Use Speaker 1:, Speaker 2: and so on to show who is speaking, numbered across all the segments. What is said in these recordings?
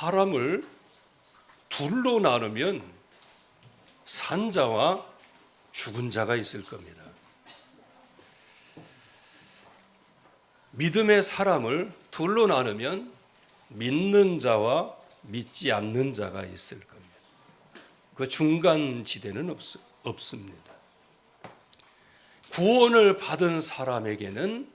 Speaker 1: 사람을 둘로 나누면 산 자와 죽은 자가 있을 겁니다. 믿음의 사람을 둘로 나누면 믿는 자와 믿지 않는 자가 있을 겁니다. 그 중간 지대는 없습니다. 구원을 받은 사람에게는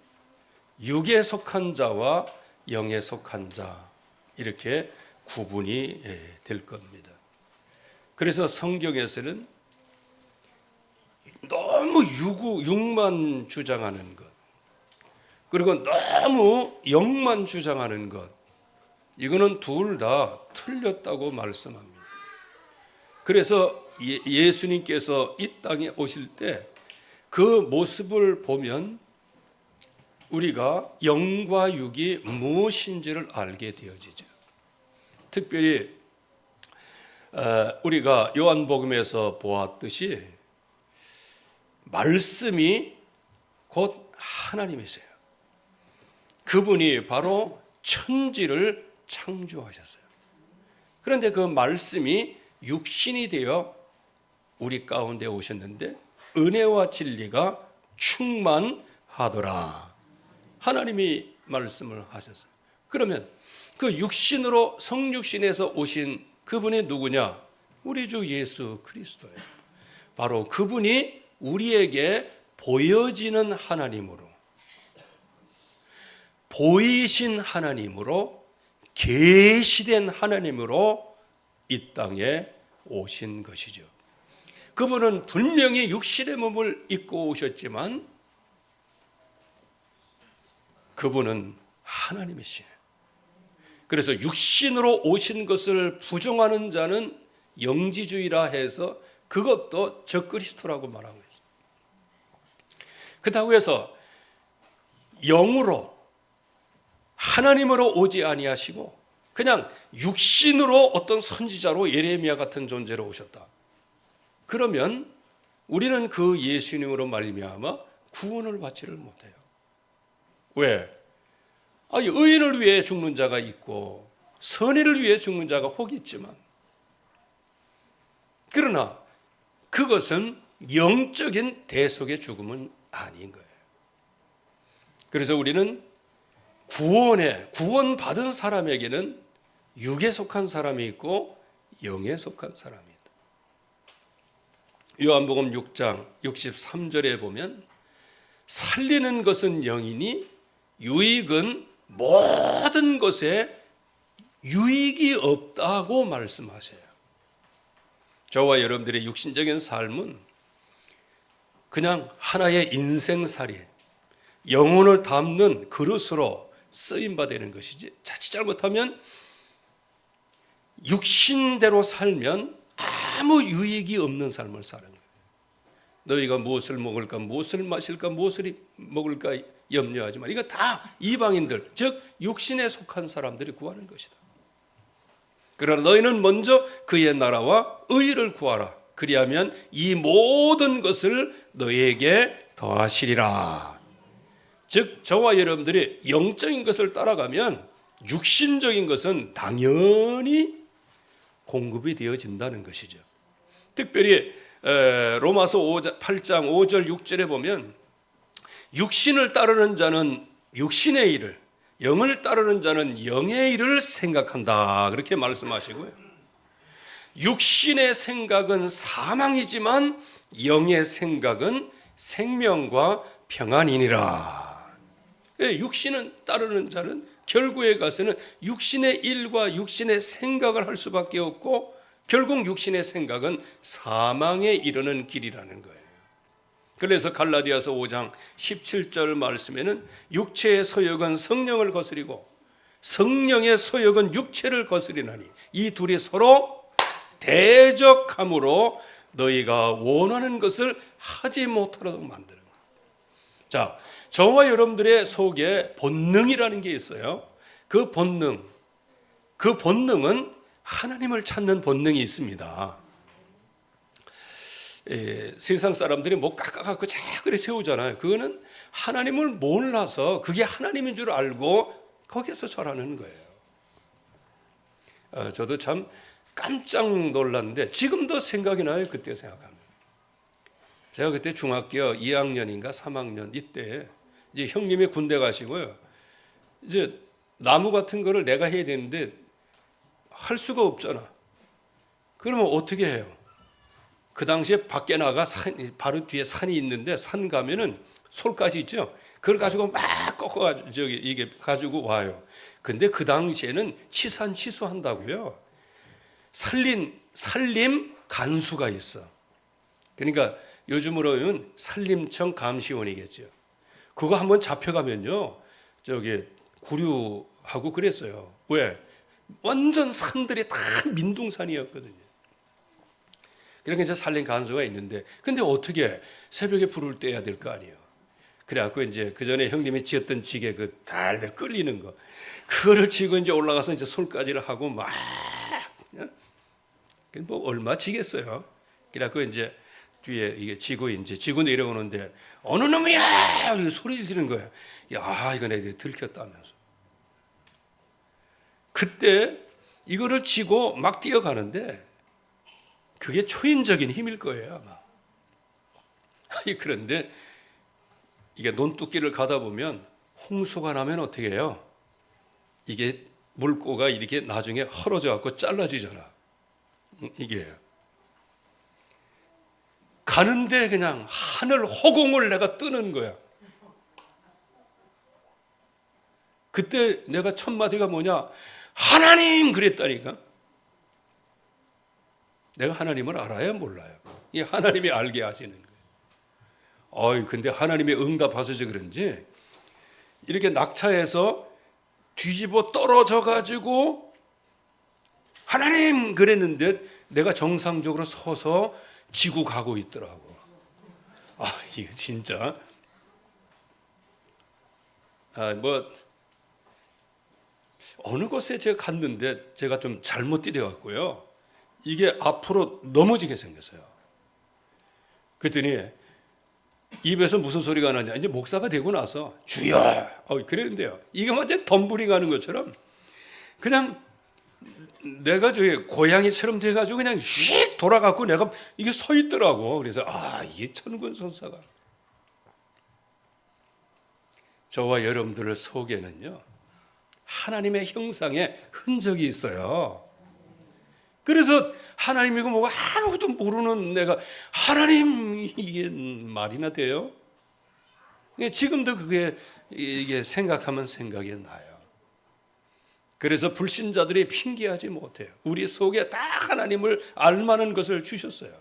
Speaker 1: 육에 속한 자와 영에 속한 자, 이렇게 구분이 될 겁니다. 그래서 성경에서는 너무 육만 주장하는 것, 그리고 너무 영만 주장하는 것, 이거는 둘 다 틀렸다고 말씀합니다. 그래서 예수님께서 이 땅에 오실 때 그 모습을 보면 우리가 영과 육이 무엇인지를 알게 되어지죠. 특별히 우리가 요한복음에서 보았듯이 말씀이 곧 하나님이세요. 그분이 바로 천지를 창조하셨어요. 그런데 그 말씀이 육신이 되어 우리 가운데 오셨는데 은혜와 진리가 충만하더라. 하나님이 말씀을 하셨어요. 그러면 그 육신으로 성육신에서 오신 그분이 누구냐? 우리 주 예수 그리스도예요. 바로 그분이 우리에게 보여지는 하나님으로, 보이신 하나님으로, 계시된 하나님으로 이 땅에 오신 것이죠. 그분은 분명히 육신의 몸을 입고 오셨지만 그분은 하나님이시에요. 그래서 육신으로 오신 것을 부정하는 자는 영지주의라 해서 그것도 적그리스도라고 말하고 있어요. 그렇다고 해서 영으로 하나님으로 오지 아니하시고 그냥 육신으로 어떤 선지자로 예레미야 같은 존재로 오셨다. 그러면 우리는 그 예수님으로 말미암아 구원을 받지를 못해요. 왜? 의인을 위해 죽는 자가 있고 선의를 위해 죽는 자가 혹 있지만, 그러나 그것은 영적인 대속의 죽음은 아닌 거예요. 그래서 우리는 구원받은 사람에게는 육에 속한 사람이 있고 영에 속한 사람이 있다. 요한복음 6장 63절에 보면 살리는 것은 영이니 유익은 모든 것에 유익이 없다고 말씀하셔요. 저와 여러분들의 육신적인 삶은 그냥 하나의 인생살이, 영혼을 담는 그릇으로 쓰임받는 것이지, 자칫 잘못하면 육신대로 살면 아무 유익이 없는 삶을 사는 거예요. 너희가 무엇을 먹을까, 무엇을 마실까, 무엇을 먹을까 염려하지 마. 이거 다 이방인들, 즉 육신에 속한 사람들이 구하는 것이다. 그러나 너희는 먼저 그의 나라와 의를 구하라. 그리하면 이 모든 것을 너희에게 더하시리라. 즉 저와 여러분들이 영적인 것을 따라가면 육신적인 것은 당연히 공급이 되어진다는 것이죠. 특별히 로마서 8장 5절 6절에 보면 육신을 따르는 자는 육신의 일을, 영을 따르는 자는 영의 일을 생각한다, 그렇게 말씀하시고요. 육신의 생각은 사망이지만 영의 생각은 생명과 평안이니라. 육신을 따르는 자는 결국에 가서는 육신의 일과 육신의 생각을 할 수밖에 없고 결국 육신의 생각은 사망에 이르는 길이라는 거예요. 그래서 갈라디아서 5장 17절 말씀에는 육체의 소욕은 성령을 거스리고 성령의 소욕은 육체를 거스리나니 이 둘이 서로 대적함으로 너희가 원하는 것을 하지 못하도록 만드는 거예요. 자, 저와 여러분들의 속에 본능이라는 게 있어요. 그 본능은 하나님을 찾는 본능이 있습니다. 세상 사람들이 뭐 깎아갖고 자꾸 세우잖아요. 그거는 하나님을 몰라서 그게 하나님인 줄 알고 거기에서 절하는 거예요. 저도 참 깜짝 놀랐는데 지금도 생각이 나요. 그때 생각하면. 제가 그때 중학교 2학년인가 3학년 이때 이제 형님이 군대 가시고요. 이제 나무 같은 거를 내가 해야 되는데 할 수가 없잖아. 그러면 어떻게 해요? 그 당시에 밖에 나가 바로 뒤에 산이 있는데 산 가면은 솔까지 있죠. 그걸 가지고 막 꺾어가지고 이게 가지고 와요. 근데 그 당시에는 치산치수한다고요. 산림 간수가 있어. 그러니까 요즘으로는 산림청 감시원이겠죠. 그거 한번 잡혀가면요, 구류하고 그랬어요. 왜? 완전 산들이 다 민둥산이었거든요. 그러니까 이제 산림 간수가 있는데, 근데 어떻게 새벽에 불을 떼야 될 거 아니에요. 그래갖고 이제 그 전에 형님이 지었던 지게 그 달달 끌리는 거, 그거를 지고 이제 올라가서 이제 솔까지를 하고 막, 뭐 얼마 지겠어요. 그래갖고 이제 뒤에 이게 지고 내려오는데 어느 놈이야! 이렇게 소리 지르는 거예요. 야, 이거 내가 들켰다면서. 그때 이거를 지고 막 뛰어가는데 그게 초인적인 힘일 거예요, 아마. 그런데 이게 논두끼를 가다 보면 홍수가 나면 어떻게 해요? 이게 물고가 이렇게 나중에 헐어져 갖고 잘라지잖아. 이게 가는데 그냥 하늘 허공을 내가 뜨는 거야. 그때 내가 첫 마디가 뭐냐? 하나님! 그랬다니까. 내가 하나님을 알아야 몰라요. 이 하나님이 알게 하시는 거예요. 근데 하나님이 응답하셔서 그런지 이렇게 낙차해서 뒤집어 떨어져 가지고 하나님! 그랬는데 내가 정상적으로 서서 지고 가고 있더라고. 이거 진짜. 어느 곳에 제가 갔는데 제가 좀 잘못 뛰어갔고요. 이게 앞으로 넘어지게 생겼어요. 그랬더니 입에서 무슨 소리가 나냐. 이제 목사가 되고 나서 주여! 그랬는데요. 이게 완전 덤블링 하는 것처럼 그냥 내가 고양이처럼 돼가지고 그냥 휙 돌아가고 내가 이게 서 있더라고. 그래서 이게 천군천사가. 저와 여러분들 속에는요, 하나님의 형상의 흔적이 있어요. 그래서 하나님이고 뭐가 아무것도 모르는 내가 하나님, 이게 말이나 돼요? 지금도 그게 이게 생각하면 생각이 나요. 그래서 불신자들이 핑계하지 못해요. 우리 속에 다 하나님을 알만한 것을 주셨어요.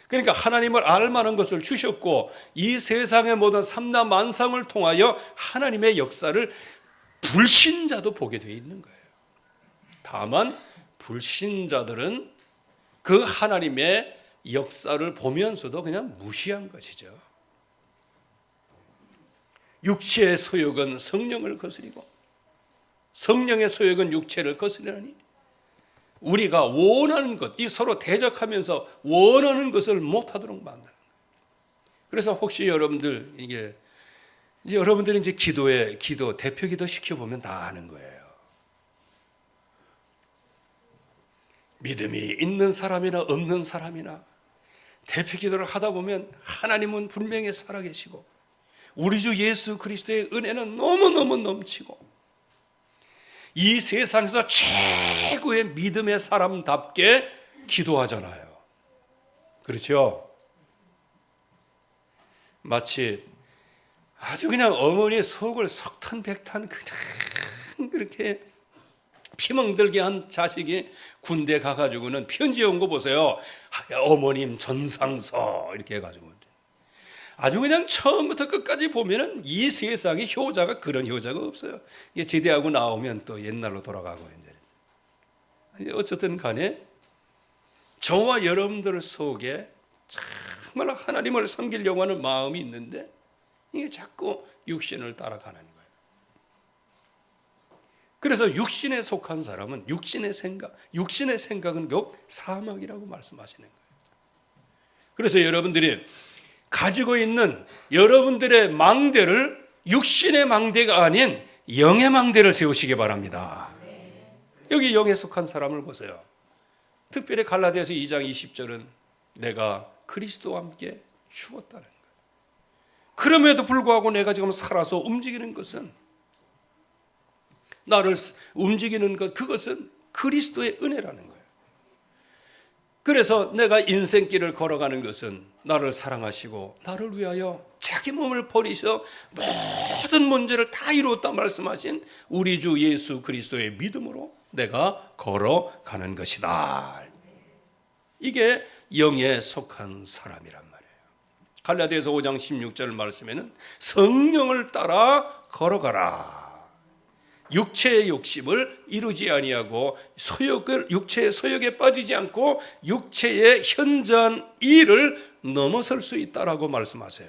Speaker 1: 그러니까 하나님을 알만한 것을 주셨고 이 세상의 모든 삼라 만상을 통하여 하나님의 역사를 불신자도 보게 되어 있는 거예요. 다만 불신자들은 그 하나님의 역사를 보면서도 그냥 무시한 것이죠. 육체의 소욕은 성령을 거스리고 성령의 소욕은 육체를 거스르니 우리가 원하는 것, 이 서로 대적하면서 원하는 것을 못하도록 만드는 거예요. 그래서 혹시 여러분들 여러분들이 이제 기도 대표 기도 시켜보면 다 아는 거예요. 믿음이 있는 사람이나 없는 사람이나 대표 기도를 하다 보면 하나님은 분명히 살아계시고 우리 주 예수 그리스도의 은혜는 너무너무 넘치고 이 세상에서 최고의 믿음의 사람답게 기도하잖아요. 그렇죠? 마치 아주 그냥 어머니의 속을 석탄백탄 그냥 그렇게 피멍들게 한 자식이 군대 가가지고는 편지 온 거 보세요. 어머님 전상서 이렇게 해가지고 아주 그냥 처음부터 끝까지 보면은 이 세상에 효자가 그런 효자가 없어요. 이게 제대하고 나오면 또 옛날로 돌아가고 이제 어쨌든 간에 저와 여러분들 속에 정말 하나님을 섬기려고 하는 마음이 있는데 이게 자꾸 육신을 따라가는 거예요. 그래서 육신에 속한 사람은 육신의 생각은 곧 사막이라고 말씀하시는 거예요. 그래서 여러분들이 가지고 있는 여러분들의 망대를 육신의 망대가 아닌 영의 망대를 세우시기 바랍니다. 여기 영에 속한 사람을 보세요. 특별히 갈라디아서 2장 20절은 내가 그리스도와 함께 죽었다는 거예요. 그럼에도 불구하고 내가 지금 살아서 움직이는 것은, 나를 움직이는 것, 그것은 그리스도의 은혜라는 거예요. 그래서 내가 인생길을 걸어가는 것은 나를 사랑하시고 나를 위하여 자기 몸을 버리셔 모든 문제를 다 이루었다 말씀하신 우리 주 예수 그리스도의 믿음으로 내가 걸어가는 것이다. 이게 영에 속한 사람이란 말이에요. 갈라디아서 5장 16절 말씀에는 성령을 따라 걸어가라. 육체의 욕심을 이루지 아니하고 육체의 소욕에 빠지지 않고 육체의 현저한 일을 넘어설 수 있다라고 말씀하세요.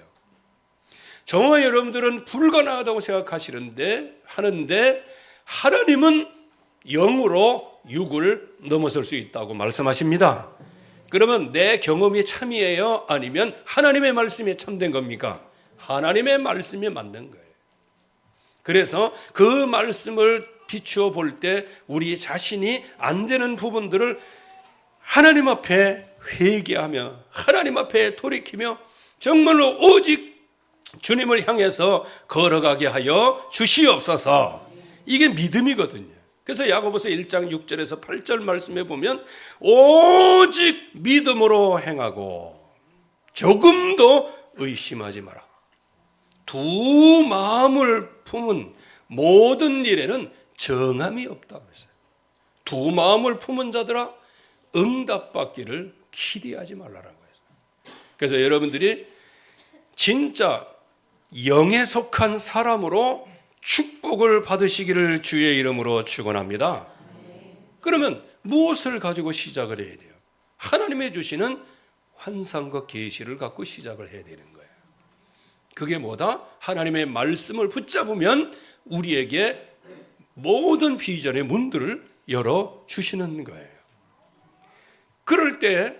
Speaker 1: 저와 여러분들은 불가능하다고 생각하시는데 하나님은 영으로 육을 넘어설 수 있다고 말씀하십니다. 그러면 내 경험이 참이에요? 아니면 하나님의 말씀이 참된 겁니까? 하나님의 말씀이 맞는 거예요. 그래서 그 말씀을 비추어 볼 때 우리 자신이 안 되는 부분들을 하나님 앞에 회개하며 하나님 앞에 돌이키며 정말로 오직 주님을 향해서 걸어가게 하여 주시옵소서. 이게 믿음이거든요. 그래서 야고보서 1장 6절에서 8절 말씀해 보면 오직 믿음으로 행하고 조금도 의심하지 마라. 두 마음을 품은 모든 일에는 정함이 없다고 했어요. 두 마음을 품은 자들아 응답받기를 기대하지 말라라고 했어요. 그래서 여러분들이 진짜 영에 속한 사람으로 축복을 받으시기를 주의 이름으로 축원합니다. 그러면 무엇을 가지고 시작을 해야 돼요? 하나님의 주시는 환상과 계시를 갖고 시작을 해야 되는 거예요. 그게 뭐다? 하나님의 말씀을 붙잡으면 우리에게 모든 비전의 문들을 열어주시는 거예요. 그럴 때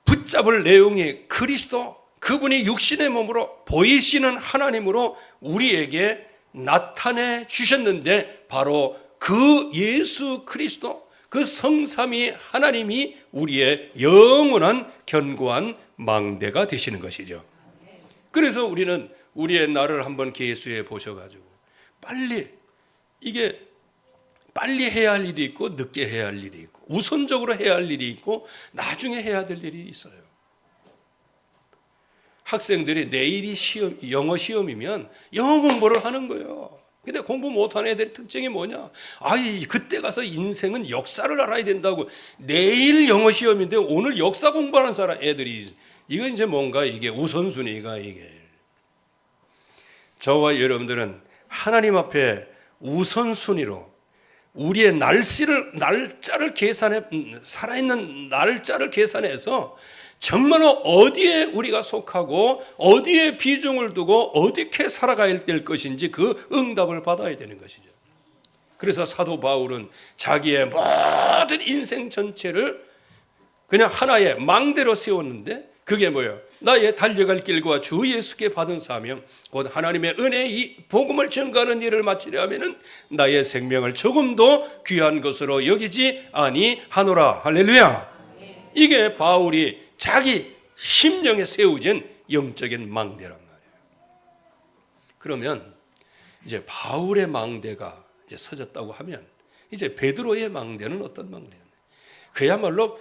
Speaker 1: 붙잡을 내용이 그리스도, 그분이 육신의 몸으로 보이시는 하나님으로 우리에게 나타내 주셨는데 바로 그 예수 그리스도, 그 성삼위 하나님이 우리의 영원한 견고한 망대가 되시는 것이죠. 그래서 우리는 우리의 날을 한번 계수해 보셔가지고 빨리 해야 할 일이 있고 늦게 해야 할 일이 있고 우선적으로 해야 할 일이 있고 나중에 해야 될 일이 있어요. 학생들이 내일이 영어 시험이면 영어 공부를 하는 거예요. 근데 공부 못하는 애들의 특징이 뭐냐? 그때 가서 인생은 역사를 알아야 된다고. 내일 영어 시험인데 오늘 역사 공부하는 사람 애들이, 이건 이제 뭔가 이게 우선순위가 이게. 저와 여러분들은 하나님 앞에 우선순위로 우리의 날짜를 계산해, 살아있는 날짜를 계산해서 정말로 어디에 우리가 속하고 어디에 비중을 두고 어떻게 살아가야 될 것인지 그 응답을 받아야 되는 것이죠. 그래서 사도 바울은 자기의 모든 인생 전체를 그냥 하나의 망대로 세웠는데 그게 뭐예요? 나의 달려갈 길과 주 예수께 받은 사명, 곧 하나님의 은혜의 이 복음을 전가하는 일을 마치려 하면은 나의 생명을 조금도 귀한 것으로 여기지 아니하노라. 할렐루야. 이게 바울이 자기 심령에 세워진 영적인 망대란 말이에요. 그러면 이제 바울의 망대가 이제 서졌다고 하면 이제 베드로의 망대는 어떤 망대였나요? 그야말로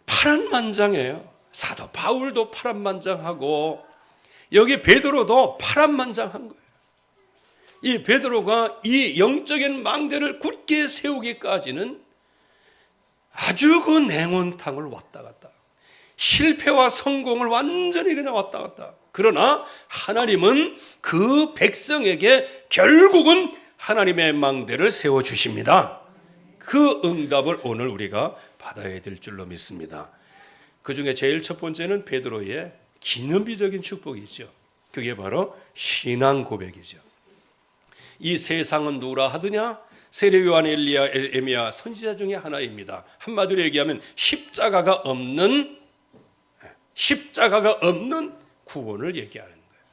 Speaker 1: 파란만장해요. 사도 바울도 파란만장하고 여기 베드로도 파란만장한 거예요. 이 베드로가 이 영적인 망대를 굳게 세우기까지는 아주 그 냉온탕을 왔다 갔다, 실패와 성공을 완전히 그냥 왔다 갔다. 그러나 하나님은 그 백성에게 결국은 하나님의 망대를 세워주십니다. 그 응답을 오늘 우리가 받아야 될 줄로 믿습니다. 그 중에 제일 첫 번째는 베드로의 기념비적인 축복이죠. 그게 바로 신앙 고백이죠. 이 세상은 누구라 하더냐? 세례 요한, 엘리야, 에레미야 선지자 중에 하나입니다. 한마디로 얘기하면 십자가가 없는 구원을 얘기하는 거예요.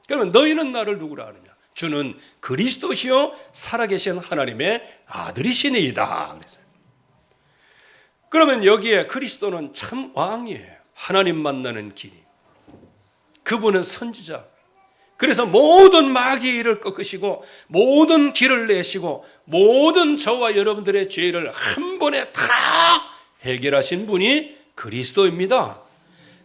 Speaker 1: 그러면 너희는 나를 누구라 하느냐? 주는 그리스도시요 살아계신 하나님의 아들이시니이다. 그랬어요. 그러면 여기에 그리스도는 참 왕이에요. 하나님 만나는 길이. 그분은 선지자. 그래서 모든 마귀의 일을 꺾으시고 모든 길을 내시고 모든 저와 여러분들의 죄를 한 번에 다 해결하신 분이 그리스도입니다.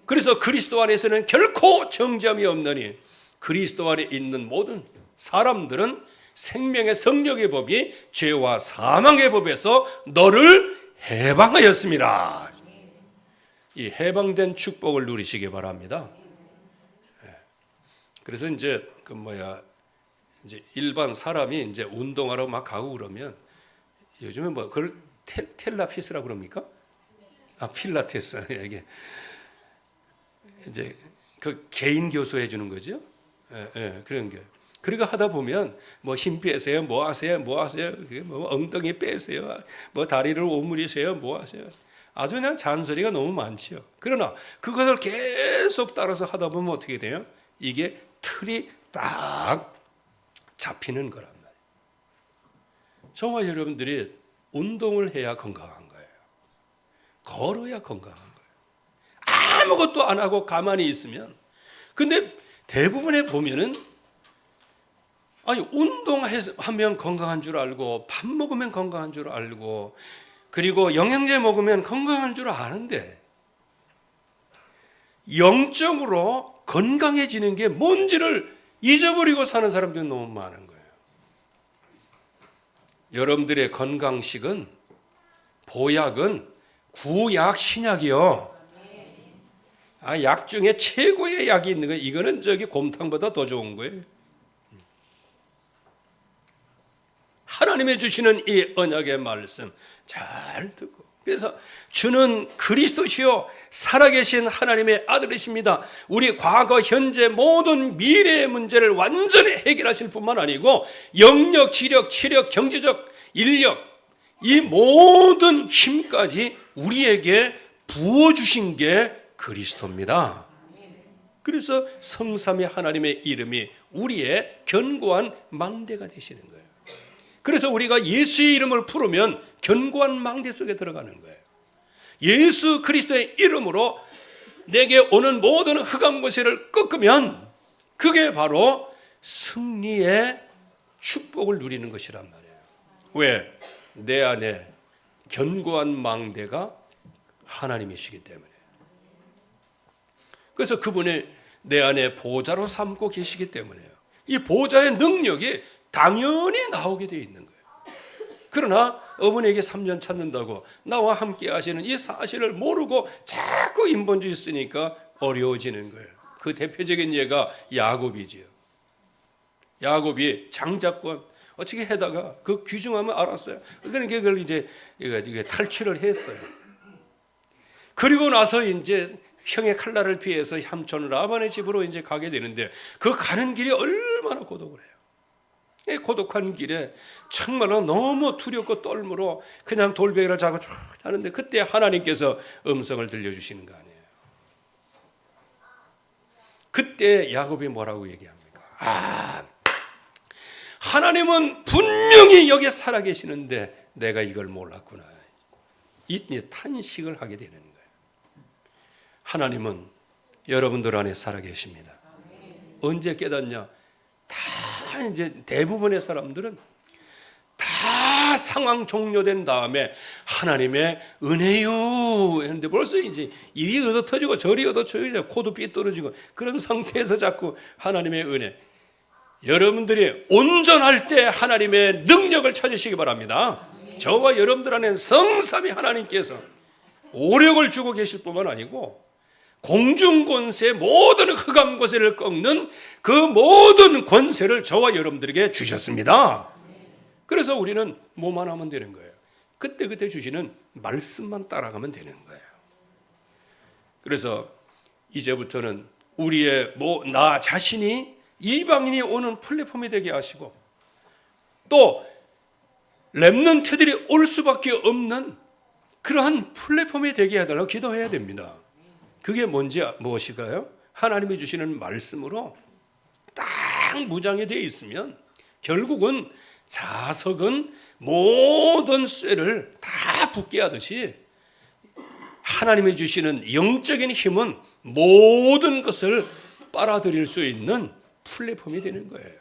Speaker 1: 그래서 그리스도 안에서는 결코 정죄함이 없느니 그리스도 안에 있는 모든 사람들은 생명의 성령의 법이 죄와 사망의 법에서 너를 해방하였습니다. 이 해방된 축복을 누리시기 바랍니다. 그래서 이제 이제 일반 사람이 이제 운동하러 막 가고 그러면 요즘에 뭐 그걸 텔라피스라고 그럽니까? 필라테스. 이게 이제 그 개인 교수 해주는 거죠. 그런 게. 그러니까 하다 보면 뭐 힘 빼세요, 뭐 하세요, 뭐 엉덩이 빼세요, 뭐 다리를 오므리세요, 뭐 하세요. 아주 그냥 잔소리가 너무 많지요. 그러나 그것을 계속 따라서 하다 보면 어떻게 돼요? 이게 틀이 딱 잡히는 거란 말이에요. 저와 여러분들이 운동을 해야 건강한 거예요. 걸어야 건강한 거예요. 아무것도 안 하고 가만히 있으면. 근데 대부분에 보면은 운동하면 건강한 줄 알고 밥 먹으면 건강한 줄 알고 그리고 영양제 먹으면 건강한 줄 아는데 영적으로 건강해지는 게 뭔지를 잊어버리고 사는 사람들이 너무 많은 거예요. 여러분들의 건강식은 보약은 구약 신약이요. 약 중에 최고의 약이 있는 거예요. 이거는 곰탕보다 더 좋은 거예요. 하나님이 주시는 이 언약의 말씀 잘 듣고 그래서 주는 그리스도시요 살아계신 하나님의 아들이십니다. 우리 과거 현재 모든 미래의 문제를 완전히 해결하실 뿐만 아니고 영력, 지력, 체력, 경제적 인력 이 모든 힘까지 우리에게 부어주신 게 그리스도입니다. 그래서 성삼위 하나님의 이름이 우리의 견고한 망대가 되시는 거예요. 그래서 우리가 예수의 이름을 부르면 견고한 망대 속에 들어가는 거예요. 예수 그리스도의 이름으로 내게 오는 모든 흑암 권세를 꺾으면 그게 바로 승리의 축복을 누리는 것이란 말이에요. 왜? 내 안에 견고한 망대가 하나님이시기 때문에. 그래서 그분이 내 안에 보좌로 삼고 계시기 때문에요. 이 보좌의 능력이 당연히 나오게 되어 있는 거예요. 그러나 어머니에게 3년 찾는다고 나와 함께 하시는 이 사실을 모르고 자꾸 인본주의 쓰니까 어려워지는 거예요. 그 대표적인 예가 야곱이지요. 야곱이 장자권 어떻게 하다가 그 귀중함을 알았어요. 그러니까 그걸 이제 탈취를 했어요. 그리고 나서 이제 형의 칼날을 피해서 삼촌 라반의 집으로 이제 가게 되는데 그 가는 길이 얼마나 고독을 해요. 고독한 길에 정말로 너무 두렵고 떨므로 그냥 돌베개를 자고 쭉 자는데 그때 하나님께서 음성을 들려주시는 거 아니에요. 그때 야곱이 뭐라고 얘기합니까? 하나님은 분명히 여기 살아계시는데 내가 이걸 몰랐구나. 이 탄식을 하게 되는 거예요. 하나님은 여러분들 안에 살아계십니다. 언제 깨닫냐? 다 이제 대부분의 사람들은 다 상황 종료된 다음에 하나님의 은혜요 했는데 벌써 이제 이리 얻어 터지고 저리 얻어 터지고 코도 삐뚤어지고 그런 상태에서 자꾸 하나님의 은혜. 여러분들이 온전할 때 하나님의 능력을 찾으시기 바랍니다. 저와 여러분들 안에 성삼위 하나님께서 오력을 주고 계실 뿐만 아니고 공중권세 모든 흑암 권세를 꺾는 그 모든 권세를 저와 여러분들에게 주셨습니다. 그래서 우리는 뭐만 하면 되는 거예요. 그때 주시는 말씀만 따라가면 되는 거예요. 그래서 이제부터는 우리의 나 자신이 이방인이 오는 플랫폼이 되게 하시고 또 렘넌트들이 올 수밖에 없는 그러한 플랫폼이 되게 해달라고 기도해야 됩니다. 그게 무엇일까요? 하나님이 주시는 말씀으로 딱 딱 무장이 되어 있으면 결국은 자석은 모든 쇠를 다 붙게 하듯이 하나님이 주시는 영적인 힘은 모든 것을 빨아들일 수 있는 플랫폼이 되는 거예요.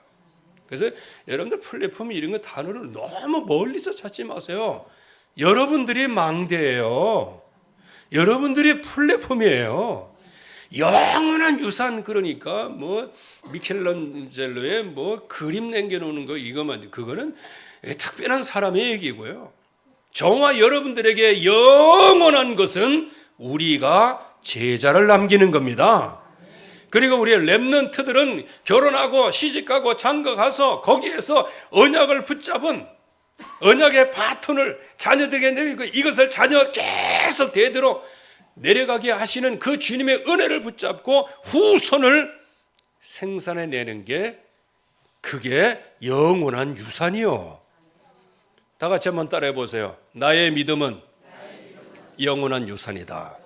Speaker 1: 그래서 여러분들 플랫폼 이런 거 단어를 너무 멀리서 찾지 마세요. 여러분들이 망대예요. 여러분들이 플랫폼이에요. 영원한 유산, 그러니까 뭐 미켈란젤로의 뭐 그림 남겨놓는 거, 이거만, 그거는 특별한 사람의 얘기고요. 저와 여러분들에게 영원한 것은 우리가 제자를 남기는 겁니다. 그리고 우리 렘넌트들은 결혼하고 시집가고 장가가서 거기에서 언약을 붙잡은, 언약의 바톤을 자녀들에게 내리고 이것을 자녀 계속 대대로 내려가게 하시는 그 주님의 은혜를 붙잡고 후손을 생산해내는 게, 그게 영원한 유산이요. 다 같이 한번 따라해 보세요. 나의 믿음은 영원한 유산이다.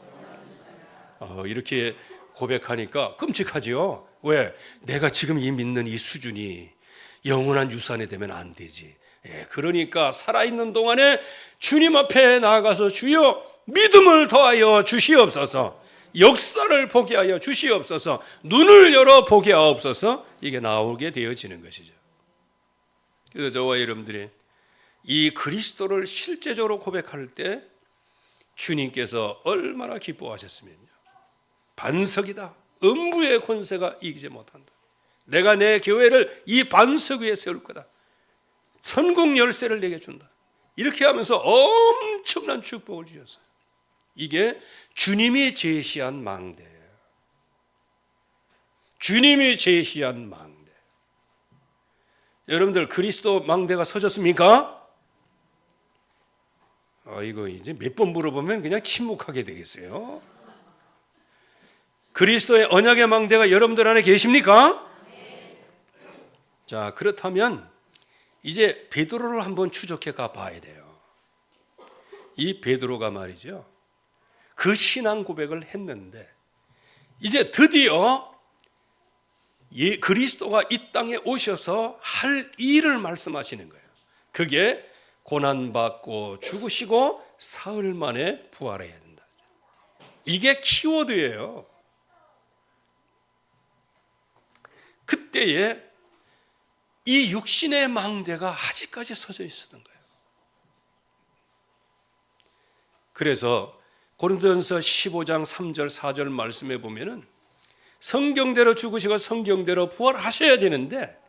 Speaker 1: 이렇게 고백하니까 끔찍하지요. 왜? 내가 지금 이 믿는 이 수준이 영원한 유산이 되면 안 되지. 그러니까 살아있는 동안에 주님 앞에 나아가서 주여 믿음을 더하여 주시옵소서, 역사를 보게 하여 주시옵소서, 눈을 열어 보게 하옵소서, 이게 나오게 되어지는 것이죠. 그래서 저와 여러분들이 이 그리스도를 실제적으로 고백할 때 주님께서 얼마나 기뻐하셨으면요. 반석이다, 음부의 권세가 이기지 못한다. 내가 내 교회를 이 반석 위에 세울 거다. 천국 열쇠를 내게 준다. 이렇게 하면서 엄청난 축복을 주셨어요. 이게 주님이 제시한 망대예요. 주님이 제시한 망대. 여러분들 그리스도 망대가 서졌습니까? 이거 이제 몇 번 물어보면 그냥 침묵하게 되겠어요. 그리스도의 언약의 망대가 여러분들 안에 계십니까? 자, 그렇다면 이제 베드로를 한번 추적해 가 봐야 돼요. 이 베드로가 말이죠, 그 신앙 고백을 했는데 이제 드디어 그리스도가 이 땅에 오셔서 할 일을 말씀하시는 거예요. 그게 고난받고 죽으시고 사흘 만에 부활해야 된다. 이게 키워드예요. 그때에 이 육신의 망대가 아직까지 서져 있었던 거예요. 그래서 고린도전서 15장 3절 4절 말씀에 보면은 성경대로 죽으시고 성경대로 부활하셔야 되는데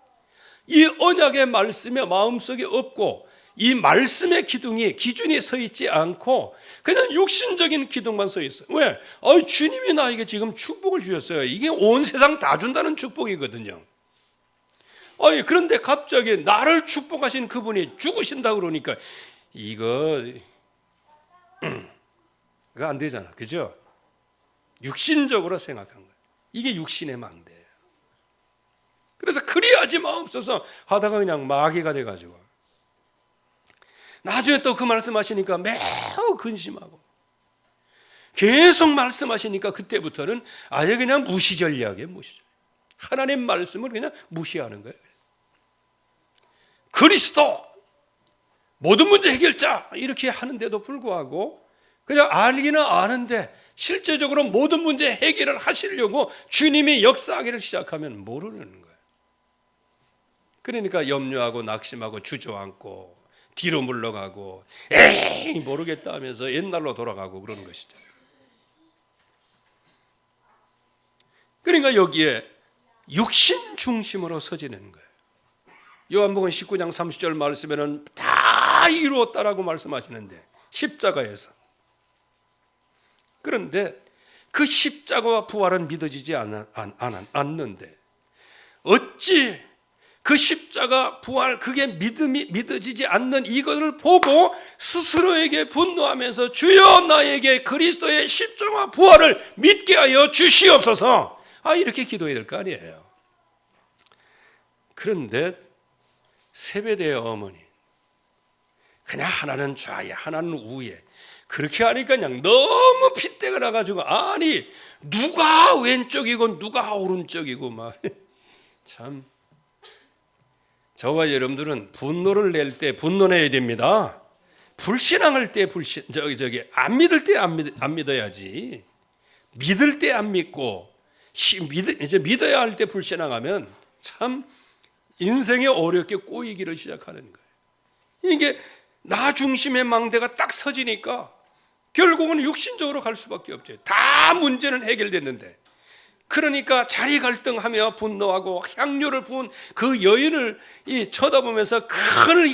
Speaker 1: 이 언약의 말씀에 마음속에 없고 이 말씀의 기준이 서 있지 않고 그냥 육신적인 기둥만 서 있어요. 왜? 주님이 나에게 지금 축복을 주셨어요. 이게 온 세상 다 준다는 축복이거든요. 그런데 갑자기 나를 축복하신 그분이 죽으신다 그러니까 이거 안 되잖아. 그죠? 육신적으로 생각한 거예요. 이게 육신의 망대예요. 그래서 그리하지 마옵소서 하다가 그냥 마귀가 돼가지고 나중에 또 그 말씀하시니까 매우 근심하고 계속 말씀하시니까 그때부터는 아예 그냥 무시전략이에요. 하나님 말씀을 그냥 무시하는 거예요. 그리스도 모든 문제 해결자 이렇게 하는데도 불구하고 그냥 알기는 아는데 실제적으로 모든 문제 해결을 하시려고 주님이 역사하기를 시작하면 모르는 거예요. 그러니까 염려하고 낙심하고 주저앉고 뒤로 물러가고 에이 모르겠다 하면서 옛날로 돌아가고 그러는 것이죠. 그러니까 여기에 육신 중심으로 서지는 거예요. 요한복음 19장 30절 말씀에는 다 이루었다라고 말씀하시는데 십자가에서, 그런데 그 십자가와 부활은 믿어지지 않는데 어찌 그 십자가 부활 그게 믿어지지 않는 이것을 보고 스스로에게 분노하면서 주여 나에게 그리스도의 십자가 부활을 믿게 하여 주시옵소서, 이렇게 기도해야 될 거 아니에요. 그런데 세베대의 어머니 그냥 하나는 좌에 하나는 우에 그렇게 하니까 그냥 너무 핏대가 나가지고 아니 누가 왼쪽이고 누가 오른쪽이고 막 참 저와 여러분들은 분노를 낼 때 분노내야 됩니다. 불신앙할 때 안 믿을 때 안 믿어야지. 믿을 때 안 믿고 이제 믿어야 할 때 불신앙하면 참 인생에 어렵게 꼬이기를 시작하는 거예요. 이게 나 중심의 망대가 딱 서지니까 결국은 육신적으로 갈 수밖에 없죠. 다 문제는 해결됐는데, 그러니까 자리 갈등하며 분노하고 향료를 부은 그 여인을 쳐다보면서 그걸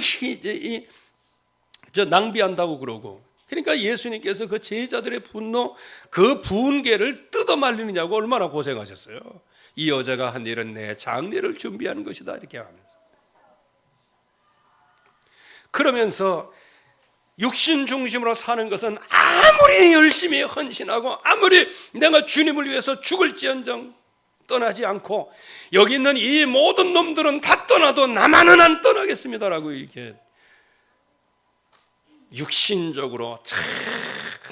Speaker 1: 낭비한다고 그러고, 그러니까 예수님께서 그 제자들의 분노, 그 분개를 뜯어 말리느냐고 얼마나 고생하셨어요. 이 여자가 한 일은 내 장례를 준비하는 것이다, 이렇게 하면서. 그러면서 육신 중심으로 사는 것은 아무리 열심히 헌신하고 아무리 내가 주님을 위해서 죽을지언정 떠나지 않고, 여기 있는 이 모든 놈들은 다 떠나도 나만은 안 떠나겠습니다라고 이렇게 육신적으로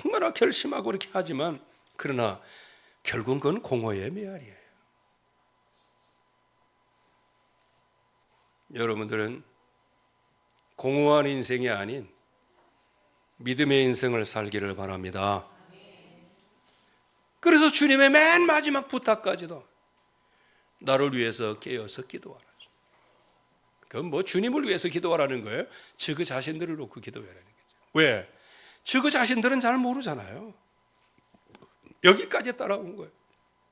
Speaker 1: 정말 결심하고 이렇게 하지만, 그러나 결국은 그건 공허의 메아리예요. 여러분들은 공허한 인생이 아닌 믿음의 인생을 살기를 바랍니다. 그래서 주님의 맨 마지막 부탁까지도 나를 위해서 깨어서 기도하라. 그건 뭐 주님을 위해서 기도하라는 거예요? 그 자신들을 놓고 기도하라는 거죠. 왜? 그 자신들은 잘 모르잖아요. 여기까지 따라온 거예요.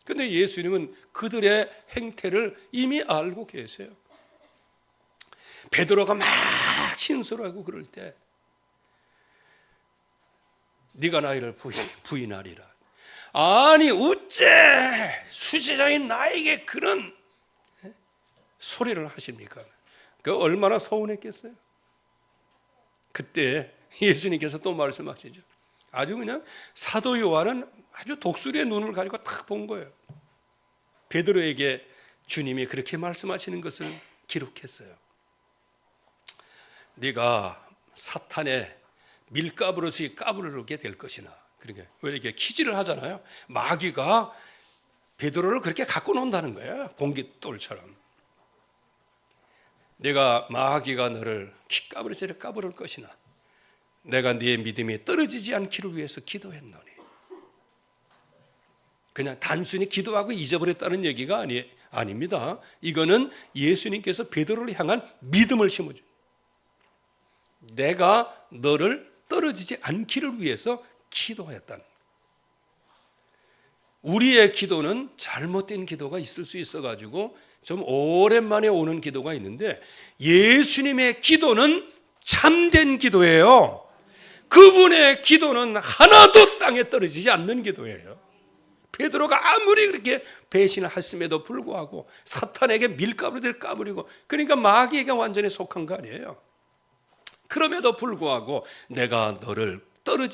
Speaker 1: 근데 예수님은 그들의 행태를 이미 알고 계세요. 베드로가 막 진술하고 그럴 때, 네가 나이를 부인하리라. 아니 어째 수제자인 나에게 그런 소리를 하십니까? 그 얼마나 서운했겠어요. 그때 예수님께서 또 말씀하시죠. 아주 그냥 사도 요한은 아주 독수리의 눈을 가지고 딱 본 거예요. 베드로에게 주님이 그렇게 말씀하시는 것을 기록했어요. 네가 사탄의 밀가부로서 까부르게 될 것이나. 그러니까 왜 이렇게 키질을 하잖아요. 마귀가 베드로를 그렇게 갖고 논다는 거예요. 공깃돌처럼. 내가 마귀가 너를 키까부러지게 까부를 것이나 내가 네 믿음이 떨어지지 않기를 위해서 기도했노니. 그냥 단순히 기도하고 잊어버렸다는 얘기가 아닙니다. 이거는 예수님께서 베드로를 향한 믿음을 심어준, 내가 너를 떨어지지 않기를 위해서 기도했다는. 우리의 기도는 잘못된 기도가 있을 수 있어가지고 좀 오랜만에 오는 기도가 있는데, 예수님의 기도는 참된 기도예요. 그분의 기도는 하나도 땅에 떨어지지 않는 기도예요. 베드로가 아무리 그렇게 배신을 했음에도 불구하고 사탄에게 밀가부를 까부리고, 그러니까 마귀에게 완전히 속한 거 아니에요. 그럼에도 불구하고 내가 너를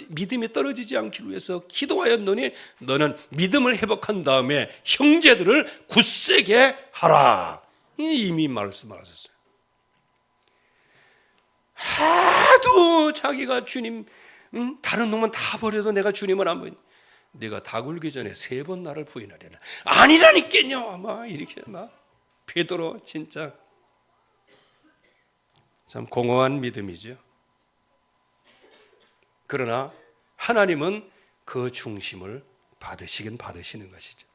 Speaker 1: 믿음이 떨어지지 않기 위해서 기도하였노니 너는 믿음을 회복한 다음에 형제들을 굳세게 하라. 이미 말씀을 하셨어요. 하도 자기가 주님, 다른 놈은 다 버려도 내가 주님을 안 보인, 네가 다 굴기 전에 3번 나를 부인하려나. 아니라니까요. 막 이렇게 막 베드로 진짜 참 공허한 믿음이죠. 그러나 하나님은 그 중심을 받으시는 것이죠.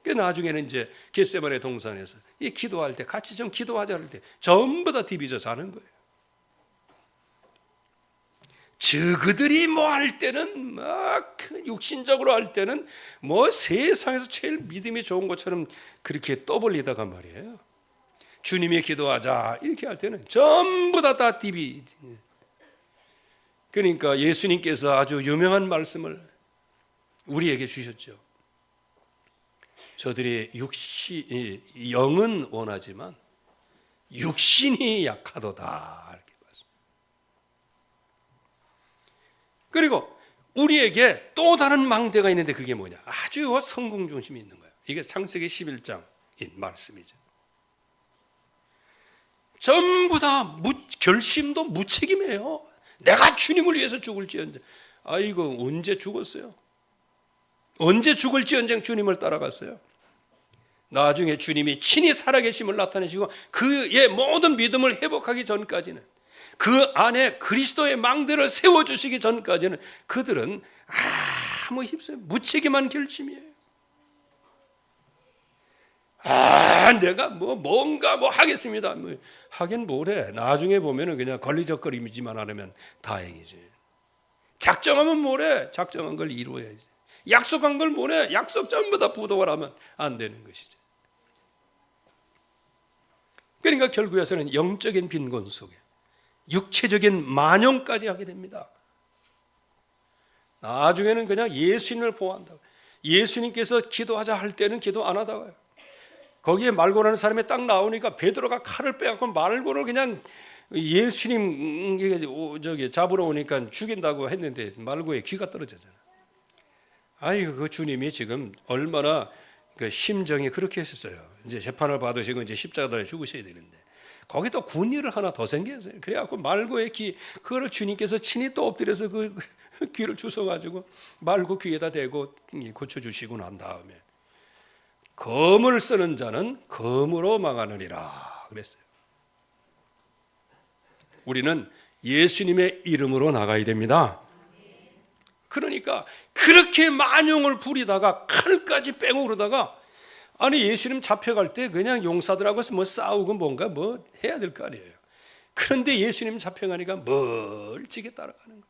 Speaker 1: 그 나중에는 이제 겟세마네 동산에서 이 기도할 때 같이 좀 기도하자 할 때 전부 다 디비져 자는 거예요. 그들이 뭐 할 때는 막 육신적으로 할 때는 뭐 세상에서 제일 믿음이 좋은 것처럼 그렇게 떠벌리다가 말이에요. 주님이 기도하자 이렇게 할 때는 전부 다 디비. 그러니까 예수님께서 아주 유명한 말씀을 우리에게 주셨죠. 저들이 영은 원하지만 육신이 약하도다. 이렇게 말씀. 그리고 우리에게 또 다른 망대가 있는데 그게 뭐냐? 아주 성공 중심이 있는 거예요. 이게 창세기 11장인 말씀이죠. 전부 다 결심도 무책임해요. 내가 주님을 위해서 죽을지언정. 아이고 언제 죽었어요? 언제 죽을지언정 주님을 따라갔어요? 나중에 주님이 친히 살아계심을 나타내시고 그의 모든 믿음을 회복하기 전까지는, 그 안에 그리스도의 망대를 세워주시기 전까지는 그들은 아무 힘쓰 무책임한 결심이에요. 내가 뭔가 하겠습니다. 하긴 뭐래. 나중에 보면은 그냥 걸리적거리지만 않으면 다행이지. 작정하면 뭐래. 작정한 걸 이루어야지. 약속한 걸 뭐래. 약속 전부 다 부도를 하면 안 되는 것이죠. 그러니까 결국에서는 영적인 빈곤 속에 육체적인 만용까지 하게 됩니다. 나중에는 그냥 예수님을 보호한다고. 예수님께서 기도하자 할 때는 기도 안 하다가요. 거기에 말고라는 사람이 딱 나오니까 베드로가 칼을 빼갖고 말고를 그냥 예수님 잡으러 오니까 죽인다고 했는데 말고에 귀가 떨어졌잖아요. 아이고, 그 주님이 지금 얼마나 그 심정이 그렇게 했었어요. 이제 재판을 받으시고 이제 십자가에 죽으셔야 되는데 거기 또 군의를 하나 더 생겼어요. 그래갖고 말고의 귀, 그거를 주님께서 친히 또 엎드려서 그 귀를 주워가지고 말고 귀에다 대고 고쳐주시고 난 다음에 검을 쓰는 자는 검으로 망하느니라 그랬어요. 우리는 예수님의 이름으로 나가야 됩니다. 그러니까 그렇게 만용을 부리다가 칼까지 빼고 그러다가, 아니 예수님 잡혀갈 때 그냥 용사들하고 싸우고 뭔가 해야 될 거 아니에요. 그런데 예수님 잡혀가니까 멀찍이 따라가는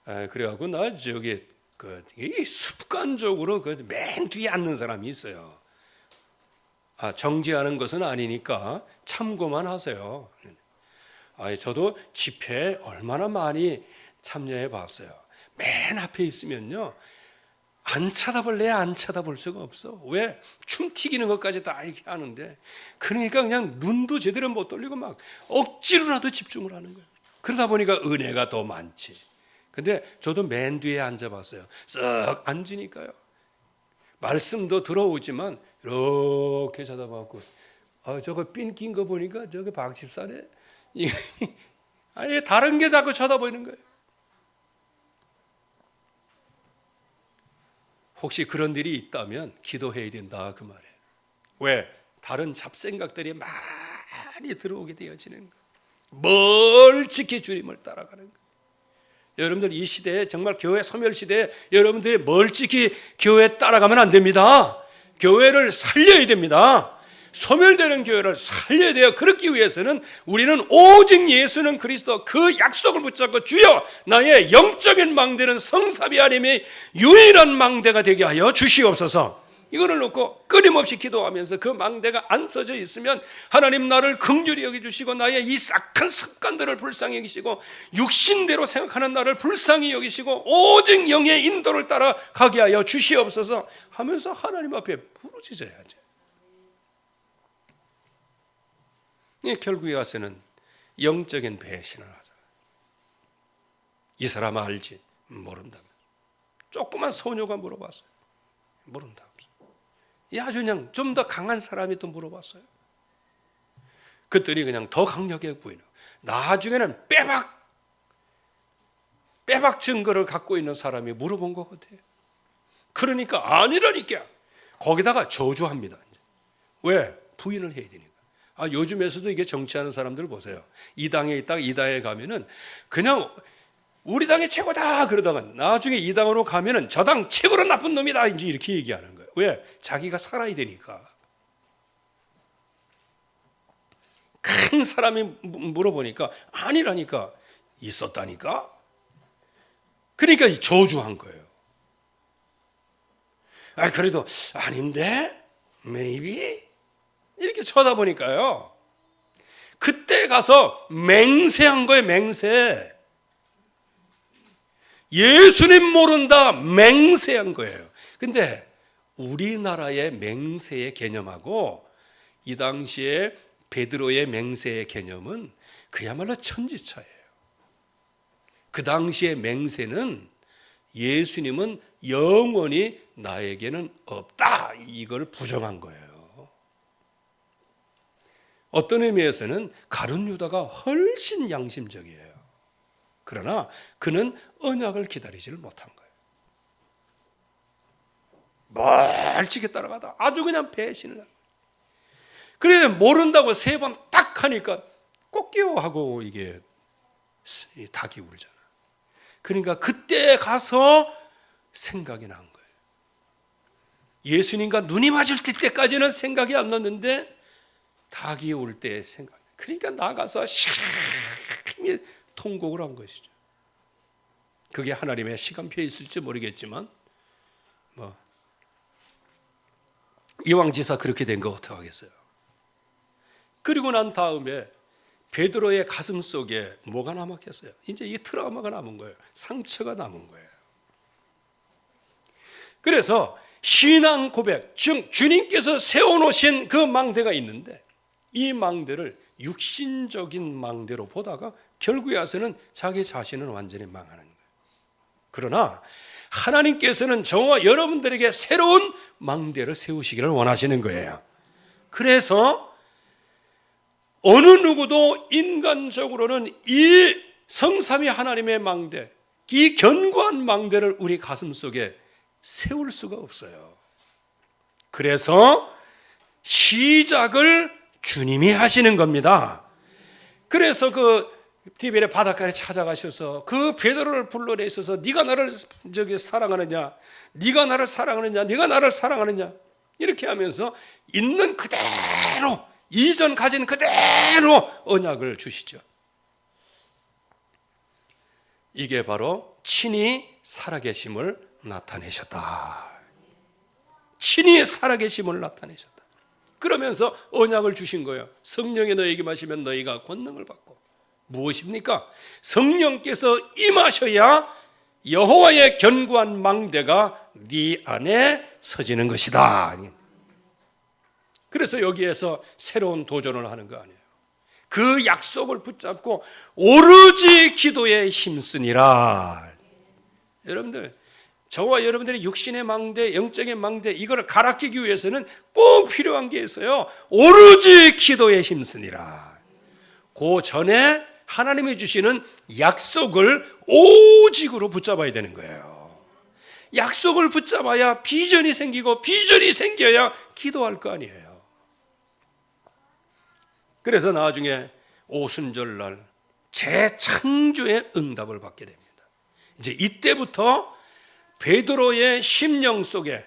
Speaker 1: 거예요. 그래갖고 나 습관적으로 맨 뒤에 앉는 사람이 있어요. 정지하는 것은 아니니까 참고만 하세요. 저도 집회에 얼마나 많이 참여해 봤어요. 맨 앞에 있으면요, 안 쳐다볼래야 안 쳐다볼 수가 없어. 왜? 춤 튀기는 것까지 다 이렇게 하는데, 그러니까 그냥 눈도 제대로 못 돌리고 막 억지로라도 집중을 하는 거예요. 그러다 보니까 은혜가 더 많지. 근데 저도 맨 뒤에 앉아봤어요. 쓱 앉으니까요, 말씀도 들어오지만 이렇게 쳐다봤고, 저거 핀 낀 거 보니까 저거 박 집사네. 아니 다른 게 자꾸 쳐다보이는 거예요. 혹시 그런 일이 있다면 기도해야 된다 그 말이에요. 왜? 다른 잡생각들이 많이 들어오게 되어지는 거예요. 멀찍이 주님을 따라가는 거예요. 여러분들 이 시대에, 정말 교회 소멸 시대에 여러분들이 멀찍이 교회 따라가면 안 됩니다. 교회를 살려야 됩니다. 소멸되는 교회를 살려야 돼요. 그렇기 위해서는 우리는 오직 예수는 그리스도, 그 약속을 붙잡고 주여 나의 영적인 망대는 성삼위 하나님의 유일한 망대가 되게 하여 주시옵소서. 이거를 놓고 끊임없이 기도하면서 그 망대가 안 써져 있으면 하나님 나를 긍휼히 여기주시고 나의 이 싹한 습관들을 불쌍히 여기시고 육신대로 생각하는 나를 불쌍히 여기시고 오직 영의 인도를 따라 가게 하여 주시옵소서 하면서 하나님 앞에 부르짖어야죠. 결국에 가서는 영적인 배신을 하잖아요. 이 사람 알지? 모른다면. 조그만 소녀가 물어봤어요. 모른다. 아주 그냥 좀 더 강한 사람이 또 물어봤어요. 그랬더니 그냥 더 강력해 보이는, 나중에는 빼박 증거를 갖고 있는 사람이 물어본 것 같아요. 그러니까 아니라니까 거기다가 저주합니다. 왜? 부인을 해야 되니까. 요즘에서도 이게 정치하는 사람들 보세요. 이 당에 있다가 이 당에 가면은 그냥 우리 당이 최고다 그러다가 나중에 이 당으로 가면은 저 당 최고로 나쁜 놈이다 이제 이렇게 얘기하는 거예요. 왜? 자기가 살아야 되니까. 큰 사람이 물어보니까 아니라니까, 있었다니까. 그러니까 저주한 거예요. 그래도 아닌데 maybe 이렇게 쳐다보니까요, 그때 가서 맹세한 거예요. 맹세. 예수님 모른다 맹세한 거예요. 근데 우리나라의 맹세의 개념하고 이 당시에 베드로의 맹세의 개념은 그야말로 천지차예요. 그 당시의 맹세는 예수님은 영원히 나에게는 없다, 이걸 부정한 거예요. 어떤 의미에서는 가룟 유다가 훨씬 양심적이에요. 그러나 그는 언약을 기다리지를 못한 거예요. 멀찍이 따라가다 아주 그냥 배신을 합니다. 그래서 모른다고 3번 딱 하니까 꼭 하고 이게 닭이 울잖아. 그러니까 그때 가서 생각이 난 거예요. 예수님과 눈이 맞을 때까지는 생각이 안 났는데 닭이 울 때 생각. 그러니까 나가서 심히 통곡을 한 것이죠. 그게 하나님의 시간표에 있을지 모르겠지만 이왕지사 그렇게 된 거 어떡하겠어요. 그리고 난 다음에 베드로의 가슴 속에 뭐가 남았겠어요? 이제 이 트라우마가 남은 거예요. 상처가 남은 거예요. 그래서 신앙 고백, 즉 주님께서 세워놓으신 그 망대가 있는데 이 망대를 육신적인 망대로 보다가 결국에 와서는 자기 자신은 완전히 망하는 거예요. 그러나 하나님께서는 저와 여러분들에게 새로운 망대를 세우시기를 원하시는 거예요. 그래서 어느 누구도 인간적으로는 이 성삼위 하나님의 망대, 이 견고한 망대를 우리 가슴 속에 세울 수가 없어요. 그래서 시작을 주님이 하시는 겁니다. 그래서 그 디벨의 바닷가에 찾아가셔서 그 베드로를 불러내셔서 네가 나를 사랑하느냐, 네가 나를 사랑하느냐, 네가 나를 사랑하느냐 이렇게 하면서 있는 그대로 이전 가진 그대로 언약을 주시죠. 이게 바로 친히 살아계심을 나타내셨다. 친히 살아계심을 나타내셨다. 그러면서 언약을 주신 거예요. 성령이 너에게 마시면 너희가 권능을 받고. 무엇입니까? 성령께서 임하셔야 여호와의 견고한 망대가 네 안에 서지는 것이다. 그래서 여기에서 새로운 도전을 하는 거 아니에요. 그 약속을 붙잡고 오로지 기도에 힘쓰니라. 여러분들, 저와 여러분들의 육신의 망대, 영적인 망대 이거를 가라앉히기 위해서는 꼭 필요한 게 있어요. 오로지 기도에 힘쓰니라. 그 전에 하나님이 주시는 약속을 오직으로 붙잡아야 되는 거예요. 약속을 붙잡아야 비전이 생기고 비전이 생겨야 기도할 거 아니에요. 그래서 나중에 오순절날 재창조의 응답을 받게 됩니다. 이제 이때부터 베드로의 심령 속에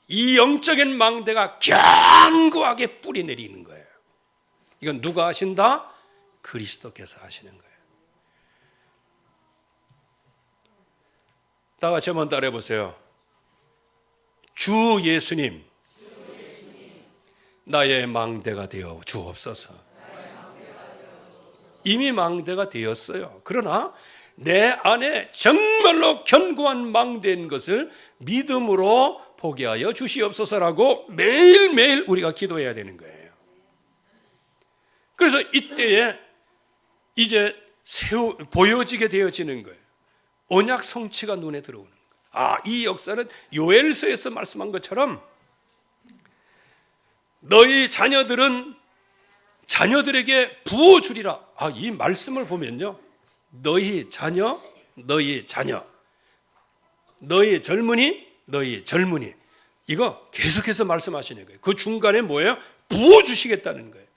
Speaker 1: 이 영적인 망대가 견고하게 뿌리 내리는 거예요. 이건 누가 하신다? 그리스도께서 하시는 거예요. 다 같이 한번 따라해 보세요. 주 예수님, 나의 망대가 되어 주옵소서. 이미 망대가 되었어요. 그러나 내 안에 정말로 견고한 망대인 것을 믿음으로 보게 하여 주시옵소서라고 매일매일 우리가 기도해야 되는 거예요. 그래서 이때에 이제 보여지게 되어지는 거예요. 언약 성취가 눈에 들어오는 거예요. 이 역사는 요엘서에서 말씀한 것처럼 너희 자녀들은 자녀들에게 부어주리라. 이 말씀을 보면요, 너희 자녀, 너희 자녀, 너희 젊은이, 너희 젊은이, 이거 계속해서 말씀하시는 거예요. 그 중간에 뭐예요? 부어주시겠다는 거예요.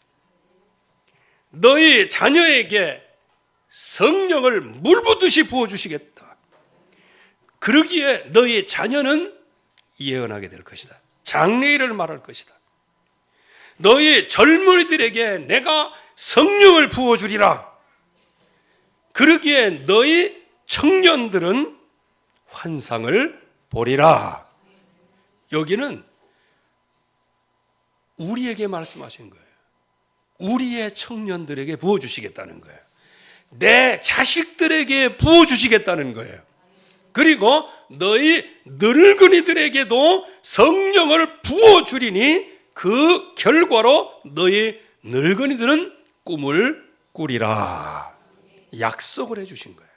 Speaker 1: 너희 자녀에게 성령을 물 붓듯이 부어주시겠다. 그러기에 너희 자녀는 예언하게 될 것이다. 장래일을 말할 것이다. 너희 젊은이들에게 내가 성령을 부어주리라. 그러기에 너희 청년들은 환상을 보리라. 여기는 우리에게 말씀하신 거예요. 우리의 청년들에게 부어주시겠다는 거예요. 내 자식들에게 부어주시겠다는 거예요. 그리고 너희 늙은이들에게도 성령을 부어주리니 그 결과로 너희 늙은이들은 꿈을 꾸리라. 약속을 해주신 거예요.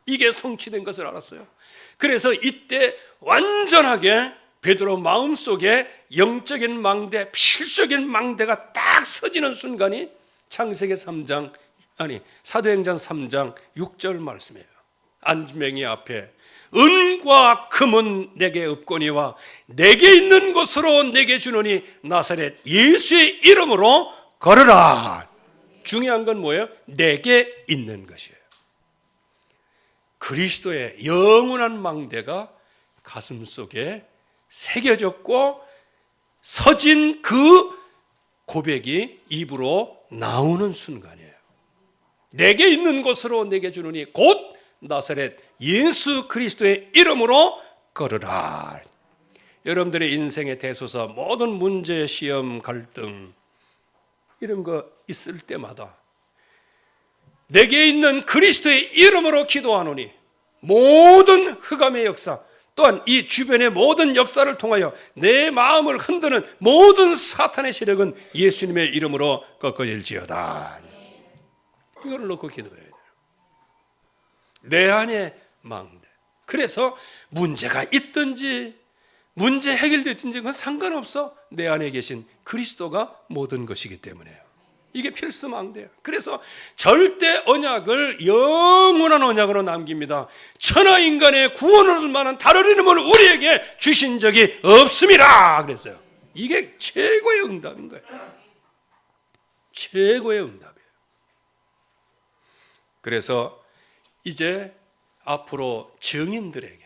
Speaker 1: 이게 성취된 것을 알았어요. 그래서 이때 완전하게 베드로 마음속에 영적인 망대, 필적인 망대가 딱 서지는 순간이 창세기 3장, 사도행전 3장 6절 말씀이에요. 안지맹이 앞에 은과 금은 내게 없거니와 내게 있는 것으로 내게 주노니 나사렛 예수의 이름으로 걸으라. 중요한 건 뭐예요? 내게 있는 것이에요. 그리스도의 영원한 망대가 가슴 속에 새겨졌고 서진 그 고백이 입으로 나오는 순간이에요. 내게 있는 것으로 내게 주노니 곧 나사렛 예수 그리스도의 이름으로 걸으라. 여러분들의 인생의 대소사, 모든 문제, 시험, 갈등 이런 거 있을 때마다 내게 있는 그리스도의 이름으로 기도하노니 모든 흑암의 역사 또한 이 주변의 모든 역사를 통하여 내 마음을 흔드는 모든 사탄의 세력은 예수님의 이름으로 꺾어질지어다. 이걸 놓고 기도해야 돼요. 내 안에 망대. 그래서 문제가 있든지 문제 해결됐든지 그건 상관없어. 내 안에 계신 그리스도가 모든 것이기 때문에요. 이게 필수망대예요. 그래서 절대 언약을 영원한 언약으로 남깁니다. 천하인간의 구원을 얻을 만한 다른 이름을 우리에게 주신 적이 없습니다. 그랬어요. 이게 최고의 응답인 거예요. 최고의 응답이에요. 그래서 이제 앞으로 증인들에게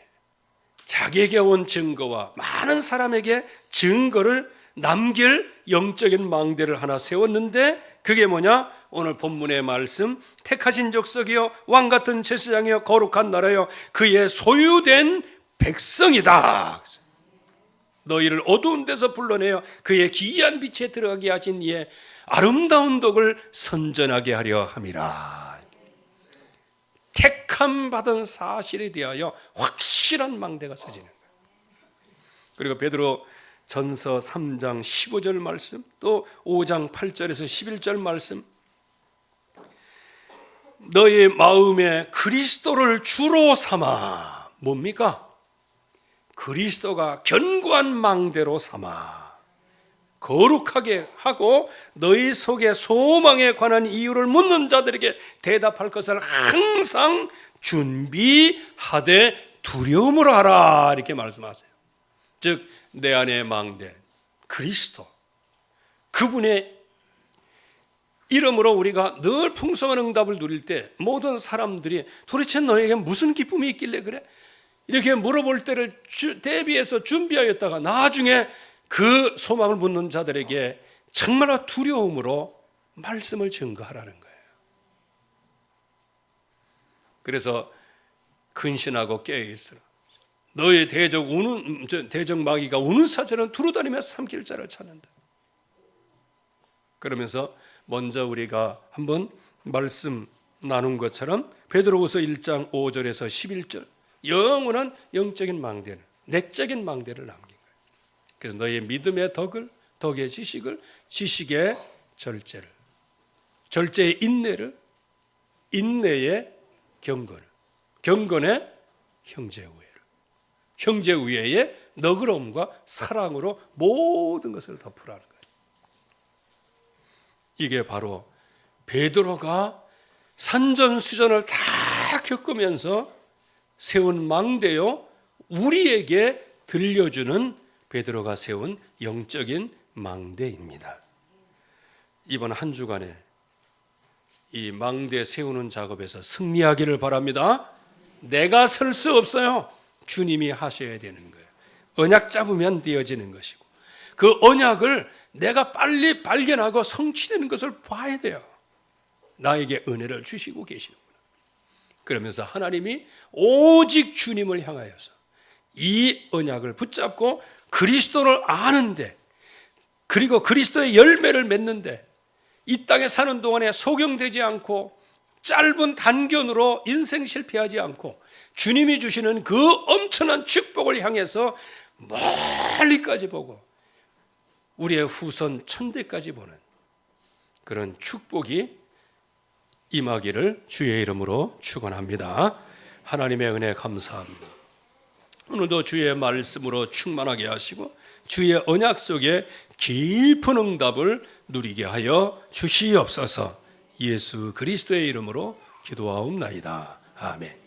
Speaker 1: 자기에게 온 증거와 많은 사람에게 증거를 남길 영적인 망대를 하나 세웠는데 그게 뭐냐? 오늘 본문의 말씀, 택하신 족속이요 왕같은 제사장이요 거룩한 나라요 그의 소유된 백성이다. 너희를 어두운 데서 불러내어 그의 기이한 빛에 들어가게 하신 이의 아름다운 덕을 선전하게 하려 함이라. 택함 받은 사실에 대하여 확실한 망대가 서지는 거예요. 그리고 베드로 전서 3장 15절 말씀, 또 5장 8절에서 11절 말씀, 너의 마음에 그리스도를 주로 삼아. 뭡니까? 그리스도가 견고한 망대로 삼아 거룩하게 하고 너희 속에 소망에 관한 이유를 묻는 자들에게 대답할 것을 항상 준비하되 두려움으로 하라. 이렇게 말씀하세요. 즉 내 안에 망대 그리스도, 그분의 이름으로 우리가 늘 풍성한 응답을 누릴 때 모든 사람들이 도대체 너에게 무슨 기쁨이 있길래 그래? 이렇게 물어볼 때를 대비해서 준비하였다가 나중에 그 소망을 묻는 자들에게 정말로 두려움으로 말씀을 증거하라는 거예요. 그래서 근신하고 깨어있으라. 너의 대적 마귀가 우는 사자는 두루다니며 삼킬 자를 찾는다. 그러면서 먼저 우리가 한번 말씀 나눈 것처럼 베드로후서 1장 5절에서 11절 영원한 영적인 망대를, 내적인 망대를 남긴 거예요. 그래서 너의 믿음의 덕을, 덕의 지식을, 지식의 절제를, 절제의 인내를, 인내의 경건을, 경건의 형제 우애를, 형제 우애의 너그러움과 사랑으로 모든 것을 덮으라는 거예요. 이게 바로 베드로가 산전수전을 다 겪으면서 세운 망대요, 우리에게 들려주는 베드로가 세운 영적인 망대입니다. 이번 한 주간에 이 망대 세우는 작업에서 승리하기를 바랍니다. 내가 설 수 없어요. 주님이 하셔야 되는 거예요. 언약 잡으면 되어지는 것이고 그 언약을 내가 빨리 발견하고 성취되는 것을 봐야 돼요. 나에게 은혜를 주시고 계시는구나. 그러면서 하나님이 오직 주님을 향하여서 이 언약을 붙잡고 그리스도를 아는데, 그리고 그리스도의 열매를 맺는데, 이 땅에 사는 동안에 소경되지 않고 짧은 단견으로 인생 실패하지 않고 주님이 주시는 그 엄청난 축복을 향해서 멀리까지 보고 우리의 후손 천대까지 보는 그런 축복이 임하기를 주의 이름으로 축원합니다. 하나님의 은혜 감사합니다. 오늘도 주의 말씀으로 충만하게 하시고 주의 언약 속에 깊은 응답을 누리게 하여 주시옵소서. 예수 그리스도의 이름으로 기도하옵나이다. 아멘.